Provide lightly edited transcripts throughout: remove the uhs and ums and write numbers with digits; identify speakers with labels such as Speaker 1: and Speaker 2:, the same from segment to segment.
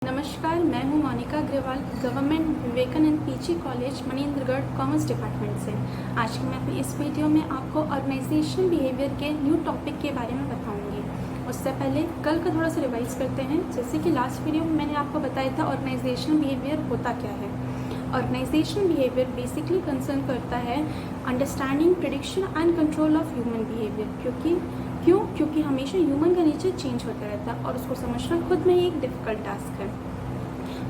Speaker 1: नमस्कार, मैं हूं Monika Agrawal, government Vivekananda PG college Manendragarh commerce department से। आज की मैं अपनी इस वीडियो में आपको ऑर्गेनाइजेशनल बिहेवियर के न्यू टॉपिक के बारे में बताऊंगी। उससे पहले कल का थोड़ा सा रिवाइज करते हैं। जैसे कि लास्ट वीडियो में मैंने आपको बताया था ऑर्गेनाइजेशनल बिहेवियर होता क्या है। ऑर्गेनाइजेशनल बिहेवियर बेसिकली कंसर्न करता है understanding, prediction and control of human behaviour. क्योंकि हमेशा ह्यूमन का नेचर चेंज होता रहता है और उसको समझना खुद में ही एक डिफ़िकल्ट टास्क है।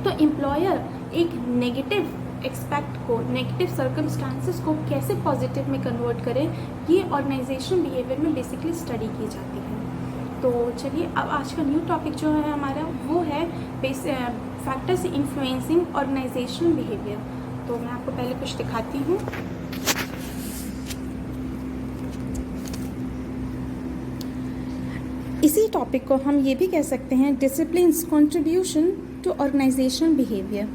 Speaker 1: तो एम्प्लॉयर एक नेगेटिव एक्सपेक्ट को, नेगेटिव सर्कमस्टांसेस को कैसे पॉजिटिव में कन्वर्ट करे, ये ऑर्गेनाइजेशनल बिहेवियर में बेसिकली स्टडी की जाती है। तो चलिए अब आज का न्यू टॉपिक जो है हमारा वो है फैक्टर्स इन्फ्लुएंसिंग ऑर्गेनाइजेशनल बिहेवियर। तो मैं आपको पहले कुछ दिखाती हूँ। इसी टॉपिक को हम ये भी कह सकते हैं disciplines contribution to organisational behaviour.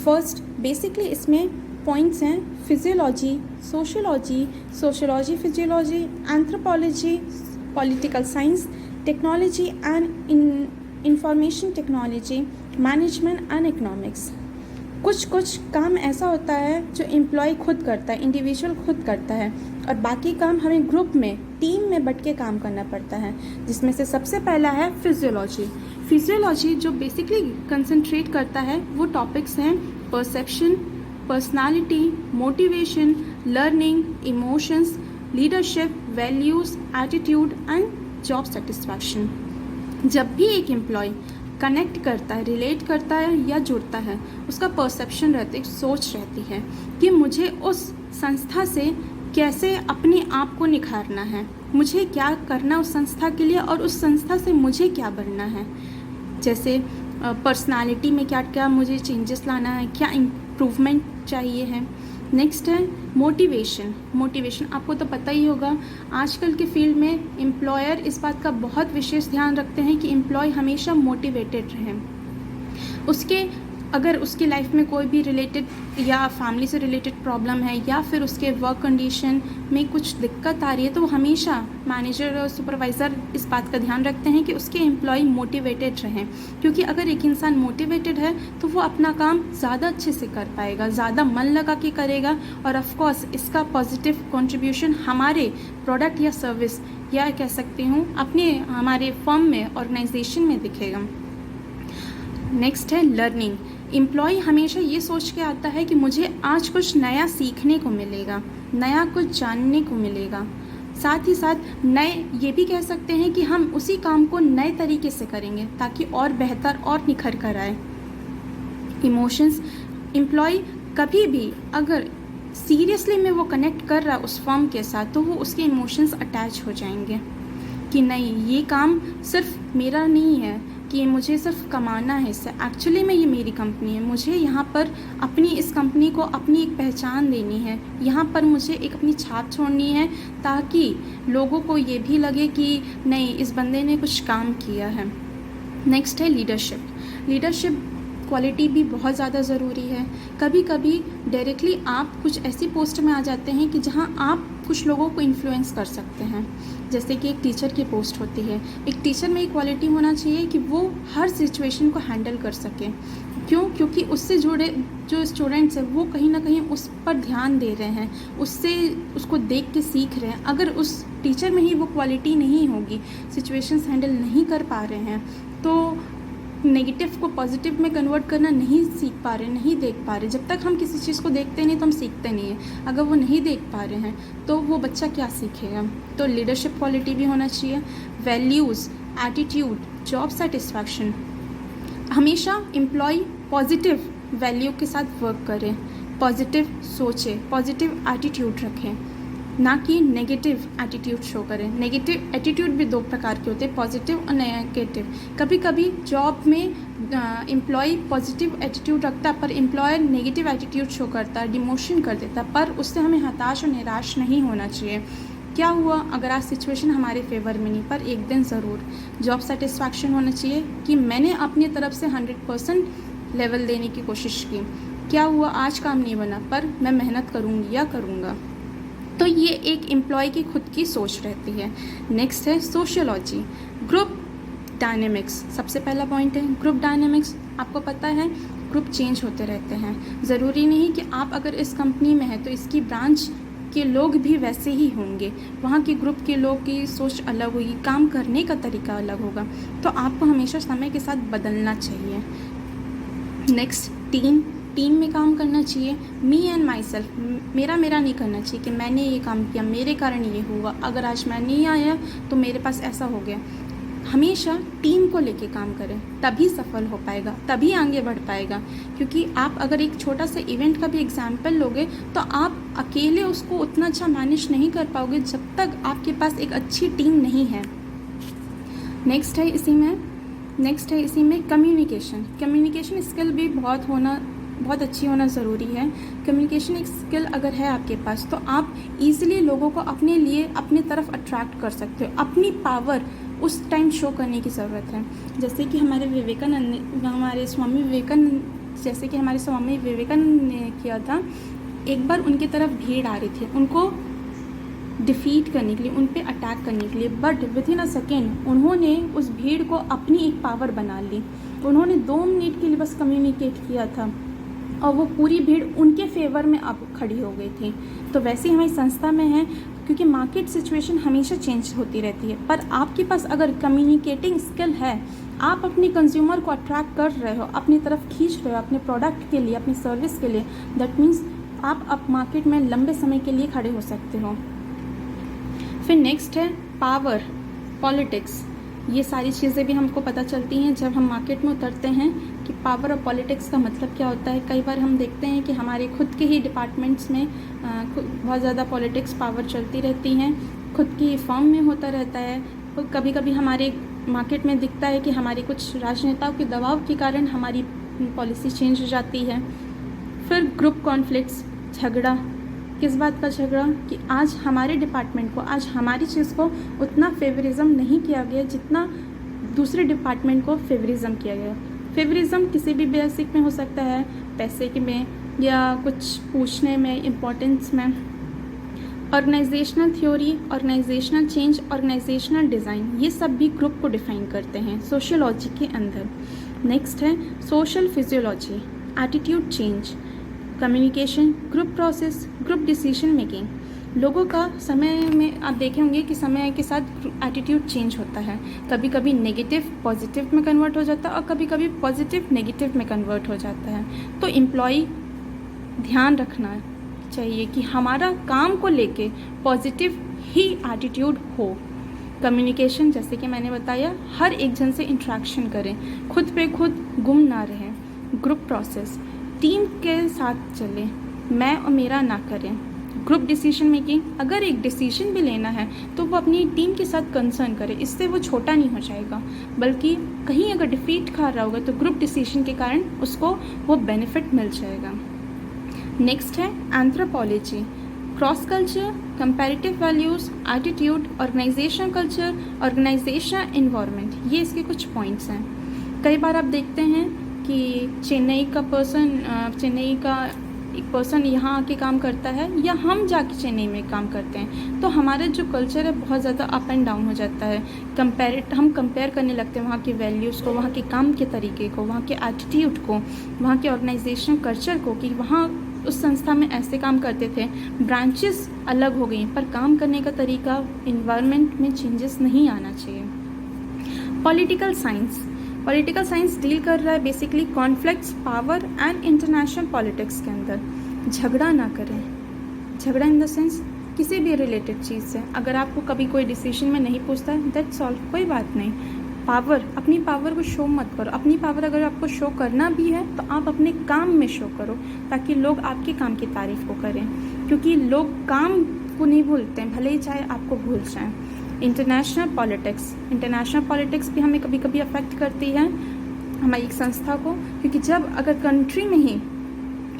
Speaker 1: First basically इसमें पॉइंट्स हैं physiology, sociology physiology, anthropology, political science, technology and information technology, management and economics. कुछ काम ऐसा होता है जो एम्प्लॉय खुद करता है, इंडिविजुअल खुद करता है, और बाकी काम हमें ग्रुप में, टीम में बट के काम करना पड़ता है, जिसमें से सबसे पहला है फिजियोलॉजी जो बेसिकली कंसंट्रेट करता है वो टॉपिक्स हैं perception, personality, motivation, learning, emotions, leadership, values, attitude and job satisfaction. जब भी एक एम्प्लॉय कनेक्ट करता है, रिलेट करता है या जुड़ता है, उसका परसेप्शन रहती है, सोच रहती है कि मुझे उस संस्था से कैसे अपने आप को निखारना है, मुझे क्या करना उस संस्था के लिए और उस संस्था से मुझे क्या बनना है। जैसे पर्सनालिटी में क्या क्या मुझे चेंजेस लाना है, क्या इम्प्रूवमेंट चाहिए है। नेक्स्ट है मोटिवेशन आपको तो पता ही होगा, आजकल के फील्ड में एम्प्लॉयर इस बात का बहुत विशेष ध्यान रखते हैं कि एम्प्लॉय हमेशा मोटिवेटेड रहे। अगर उसकी लाइफ में कोई भी रिलेटेड या फैमिली से रिलेटेड प्रॉब्लम है या फिर उसके वर्क कंडीशन में कुछ दिक्कत आ रही है, तो वो हमेशा मैनेजर और सुपरवाइज़र इस बात का ध्यान रखते हैं कि उसके एम्प्लॉय मोटिवेटेड रहें, क्योंकि अगर एक इंसान मोटिवेटेड है तो वो अपना काम ज़्यादा अच्छे से कर पाएगा, ज़्यादा मन लगा के करेगा, और ऑफ कोर्स इसका पॉजिटिव कंट्रीब्यूशन हमारे प्रोडक्ट या सर्विस या कह सकती हूँ हमारे फर्म में, ऑर्गेनाइजेशन में दिखेगा। नेक्स्ट है लर्निंग। एम्प्लॉय हमेशा ये सोच के आता है कि मुझे आज कुछ नया सीखने को मिलेगा, नया कुछ जानने को मिलेगा। साथ ही साथ ये भी कह सकते हैं कि हम उसी काम को नए तरीके से करेंगे ताकि और बेहतर और निखर कर आए। इमोशंस, एम्प्लॉय कभी भी अगर सीरियसली में वो कनेक्ट कर रहा है उस फर्म के साथ, तो वो उसके इमोशंस अटैच हो जाएंगे कि नहीं, ये काम सिर्फ मेरा नहीं है कि मुझे सिर्फ कमाना है इससे, एक्चुअली में ये मेरी कंपनी है, मुझे यहाँ पर अपनी इस कंपनी को अपनी एक पहचान देनी है, यहाँ पर मुझे एक अपनी छाप छोड़नी है ताकि लोगों को ये भी लगे कि नहीं, इस बंदे ने कुछ काम किया है। नेक्स्ट है लीडरशिप क्वालिटी भी बहुत ज़्यादा ज़रूरी है। कभी कभी डायरेक्टली आप कुछ ऐसी पोस्ट में आ जाते हैं कि जहाँ आप कुछ लोगों को इन्फ्लुएंस कर सकते हैं। जैसे कि एक टीचर की पोस्ट होती है, एक टीचर में एक क्वालिटी होना चाहिए कि वो हर सिचुएशन को हैंडल कर सके। क्योंकि उससे जुड़े जो स्टूडेंट्स हैं वो कहीं ना कहीं उस पर ध्यान दे रहे हैं, उसको देख के सीख रहे हैं। अगर उस टीचर में ही वो क्वालिटी नहीं होगी, सिचुएशंस हैंडल नहीं कर पा रहे हैं, तो नेगेटिव को पॉजिटिव में कन्वर्ट करना नहीं सीख पा रहे, नहीं देख पा रहे। जब तक हम किसी चीज़ को देखते नहीं तो हम सीखते नहीं हैं। अगर वो नहीं देख पा रहे हैं तो वो बच्चा क्या सीखेगा। तो लीडरशिप क्वालिटी भी होना चाहिए। वैल्यूज़, एटीट्यूड, जॉब सेटिस्फैक्शन, हमेशा एम्प्लॉय पॉजिटिव वैल्यू के साथ वर्क करें, पॉजिटिव सोचे, पॉजिटिव एटीट्यूड रखें, ना कि नेगेटिव एटीट्यूड शो करें। नेगेटिव एटीट्यूड भी दो प्रकार के होते हैं, पॉजिटिव और नेगेटिव। कभी कभी जॉब में एम्प्लॉय पॉजिटिव एटीट्यूड रखता है per employer negative attitude show करता है, डिमोशन कर देता है, पर उससे हमें हताश और निराश नहीं होना चाहिए। क्या हुआ अगर आज सिचुएशन हमारे फेवर में नहीं, पर एक दिन ज़रूर जॉब सेटिस्फैक्शन होना चाहिए कि मैंने अपनी तरफ से 100% लेवल देने की कोशिश की। क्या हुआ आज काम नहीं बना, पर मैं मेहनत करूँगी या करूँगा। तो ये एक एम्प्लॉय की खुद की सोच रहती है। नेक्स्ट है सोशियोलॉजी, ग्रुप डायनेमिक्स। सबसे पहला पॉइंट है ग्रुप डायनेमिक्स। आपको पता है ग्रुप चेंज होते रहते हैं। ज़रूरी नहीं कि आप अगर इस कंपनी में हैं तो इसकी ब्रांच के लोग भी वैसे ही होंगे, वहाँ के ग्रुप के लोग की सोच अलग होगी, काम करने का तरीका अलग होगा। तो आपको हमेशा समय के साथ बदलना चाहिए। नेक्स्ट, टीम में काम करना चाहिए। मी एंड माई सेल्फ, मेरा नहीं करना चाहिए कि मैंने ये काम किया, मेरे कारण ये हुआ, अगर आज मैं नहीं आया तो मेरे पास ऐसा हो गया। हमेशा टीम को लेके काम करें, तभी सफल हो पाएगा, तभी आगे बढ़ पाएगा। क्योंकि आप अगर एक छोटा सा इवेंट का भी एग्जाम्पल लोगे तो आप अकेले उसको उतना अच्छा मैनेज नहीं कर पाओगे जब तक आपके पास एक अच्छी टीम नहीं है। नेक्स्ट है इसी में कम्युनिकेशन स्किल भी बहुत अच्छी होना ज़रूरी है। कम्युनिकेशन एक स्किल अगर है आपके पास तो आप इजीली लोगों को अपने लिए अपने तरफ अट्रैक्ट कर सकते हो। अपनी पावर उस टाइम शो करने की ज़रूरत है। जैसे कि हमारे स्वामी विवेकानंद ने किया था। एक बार उनकी तरफ भीड़ आ रही थी उनको डिफीट करने के लिए, उन पे अटैक करने के लिए, but with in a second उन्होंने उस भीड़ को अपनी एक पावर बना ली। उन्होंने 2 मिनट के लिए बस कम्युनिकेट किया था और वो पूरी भीड़ उनके फेवर में अब खड़ी हो गई थी। तो वैसे ही हमारी संस्था में है, क्योंकि मार्केट सिचुएशन हमेशा चेंज होती रहती है, पर आपके पास अगर कम्युनिकेटिंग स्किल है, आप अपने कंज्यूमर को अट्रैक्ट कर रहे हो, अपनी तरफ खींच रहे हो अपने प्रोडक्ट के लिए, अपनी सर्विस के लिए, दैट मीन्स आप अब मार्केट में लंबे समय के लिए खड़े हो सकते हो। फिर नेक्स्ट है पावर, पॉलिटिक्स। ये सारी चीज़ें भी हमको पता चलती हैं जब हम मार्केट में उतरते हैं कि पावर और पॉलिटिक्स का मतलब क्या होता है। कई बार हम देखते हैं कि हमारे खुद के ही डिपार्टमेंट्स में बहुत ज़्यादा पॉलिटिक्स, पावर चलती रहती हैं, खुद की फर्म में होता रहता है। कभी कभी हमारे मार्केट में दिखता है कि हमारे कुछ राजनेताओं के दबाव के कारण हमारी पॉलिसी चेंज हो जाती है। फिर ग्रुप कॉन्फ्लिक्ट्स, झगड़ा। किस बात का झगड़ा? कि आज हमारे डिपार्टमेंट को, आज हमारी चीज़ को उतना फेवरिज्म नहीं किया गया जितना दूसरे डिपार्टमेंट को फेवरिज्म किया गया। फेवरिज्म किसी भी बेसिक में हो सकता है, पैसे के में या कुछ पूछने में, इम्पोर्टेंस में। Organisational theory, organisational change, organisational design, ये सब भी ग्रुप को डिफाइन करते हैं सोशियोलॉजी के अंदर। नेक्स्ट है social physiology, attitude change, communication, group process, group decision making. लोगों का समय में आप देखे होंगे कि समय के साथ एटीट्यूड चेंज होता है। कभी कभी नेगेटिव पॉजिटिव में कन्वर्ट हो जाता है और कभी कभी पॉजिटिव नेगेटिव में कन्वर्ट हो जाता है। तो एम्प्लॉय ध्यान रखना चाहिए कि हमारा काम को लेके पॉजिटिव ही एटीट्यूड हो। कम्युनिकेशन, जैसे कि मैंने बताया, हर एक जन से इंट्रैक्शन करें, खुद पे खुद गुम ना रहें। ग्रुप प्रोसेस, टीम के साथ चलें, मैं और मेरा ना करें। ग्रुप डिसीजन मेकिंग, अगर एक डिसीजन भी लेना है तो वो अपनी टीम के साथ कंसर्न करे, इससे वो छोटा नहीं हो जाएगा, बल्कि कहीं अगर डिफीट खा रहा होगा तो ग्रुप डिसीजन के कारण उसको वो बेनिफिट मिल जाएगा। नेक्स्ट है anthropology, cross culture, comparative values, attitude, organisation culture, organisation environment. ये इसके कुछ पॉइंट्स हैं। कई बार आप देखते हैं कि चेन्नई का एक पर्सन यहाँ आके काम करता है या हम जाके चेन्नई में काम करते हैं, तो हमारा जो कल्चर है बहुत ज़्यादा अप एंड डाउन हो जाता है। हम कंपेयर करने लगते हैं वहाँ के वैल्यूज़ को, वहाँ के काम के तरीके को, वहाँ के एटीट्यूड को, वहाँ के ऑर्गेनाइजेशन कल्चर को, कि वहाँ उस संस्था में ऐसे काम करते थे। ब्रांचेस अलग हो गई पर काम करने का तरीका, इन्वायरमेंट में चेंजेस नहीं आना चाहिए। पॉलिटिकल साइंस डील कर रहा है basically conflicts, power and international politics के अंदर। झगड़ा ना करें, झगड़ा इन द सेंस किसी भी रिलेटेड चीज़ से। अगर आपको कभी कोई डिसीजन में नहीं पूछता है, दैट्स ऑल, कोई बात नहीं। पावर, अपनी पावर को शो मत करो। अपनी पावर अगर आपको शो करना भी है तो आप अपने काम में शो करो, ताकि लोग आपके काम की तारीफ को करें, क्योंकि लोग काम को नहीं भूलते हैं, भले ही चाहे आपको भूल जाएं। इंटरनेशनल पॉलिटिक्स भी हमें कभी कभी अफेक्ट करती है, हमारी एक संस्था को, क्योंकि जब अगर कंट्री में ही,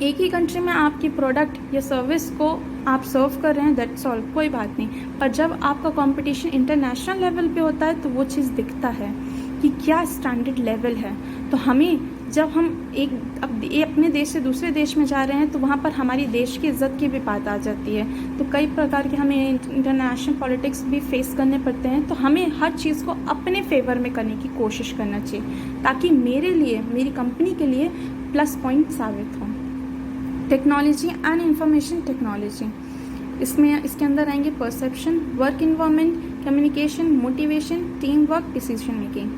Speaker 1: एक ही कंट्री में आपकी प्रोडक्ट या सर्विस को आप सर्व कर रहे हैं, दैट्स ऑल, कोई बात नहीं। पर जब आपका कंपटीशन इंटरनेशनल लेवल पे होता है तो वो चीज़ दिखता है कि क्या स्टैंडर्ड लेवल है। तो हमें जब हम अपने देश से दूसरे देश में जा रहे हैं तो वहाँ पर हमारी देश की इज़्ज़त की भी बात आ जाती है। तो कई प्रकार के हमें इंटरनेशनल पॉलिटिक्स भी फेस करने पड़ते हैं, तो हमें हर चीज़ को अपने फेवर में करने की कोशिश करना चाहिए ताकि मेरे लिए, मेरी कंपनी के लिए प्लस पॉइंट साबित हो। टेक्नोलॉजी एंड इंफॉर्मेशन टेक्नोलॉजी, इसके अंदर आएंगे perception, work environment, communication, motivation, team work, decision making.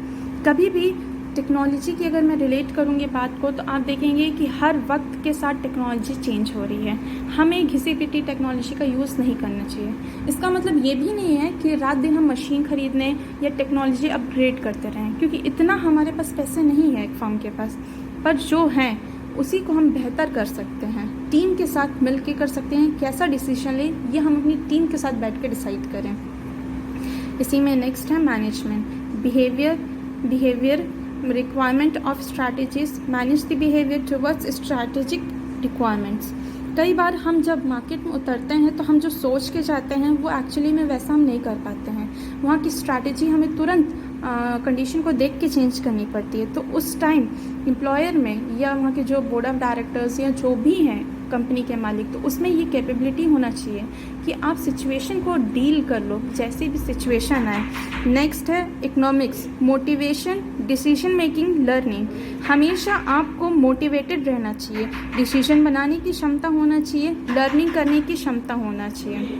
Speaker 1: कभी भी टेक्नोलॉजी की अगर मैं रिलेट करूँगी बात को तो आप देखेंगे कि हर वक्त के साथ टेक्नोलॉजी चेंज हो रही है। हमें घिसी पिटी टेक्नोलॉजी का यूज़ नहीं करना चाहिए। इसका मतलब ये भी नहीं है कि रात दिन हम मशीन खरीदने या टेक्नोलॉजी अपग्रेड करते रहें, क्योंकि इतना हमारे पास पैसे नहीं है एक फर्म के पास, पर जो हैं उसी को हम बेहतर कर सकते हैं, टीम के साथ मिल के कर सकते हैं। कैसा डिसीजन लें ये हम अपनी टीम के साथ बैठ के डिसाइड करें। इसी में नेक्स्ट है management, behaviour requirement of strategies, manage the behaviour towards strategic requirements. कई बार हम जब मार्केट में उतरते हैं तो हम जो सोच के जाते हैं वो एक्चुअली में वैसा हम नहीं कर पाते हैं। वहाँ की स्ट्रैटेजी हमें तुरंत कंडीशन को देख के चेंज करनी पड़ती है। तो उस टाइम एम्प्लॉयर में या वहाँ के जो बोर्ड ऑफ डायरेक्टर्स या जो भी हैं कंपनी के मालिक, तो उसमें ये कैपेबिलिटी होना चाहिए कि आप सिचुएशन को डील कर लो जैसी भी सिचुएशन आए। नेक्स्ट है economics, motivation, decision making, learning. हमेशा आपको मोटिवेटेड रहना चाहिए, डिसीजन बनाने की क्षमता होना चाहिए, लर्निंग करने की क्षमता होना चाहिए।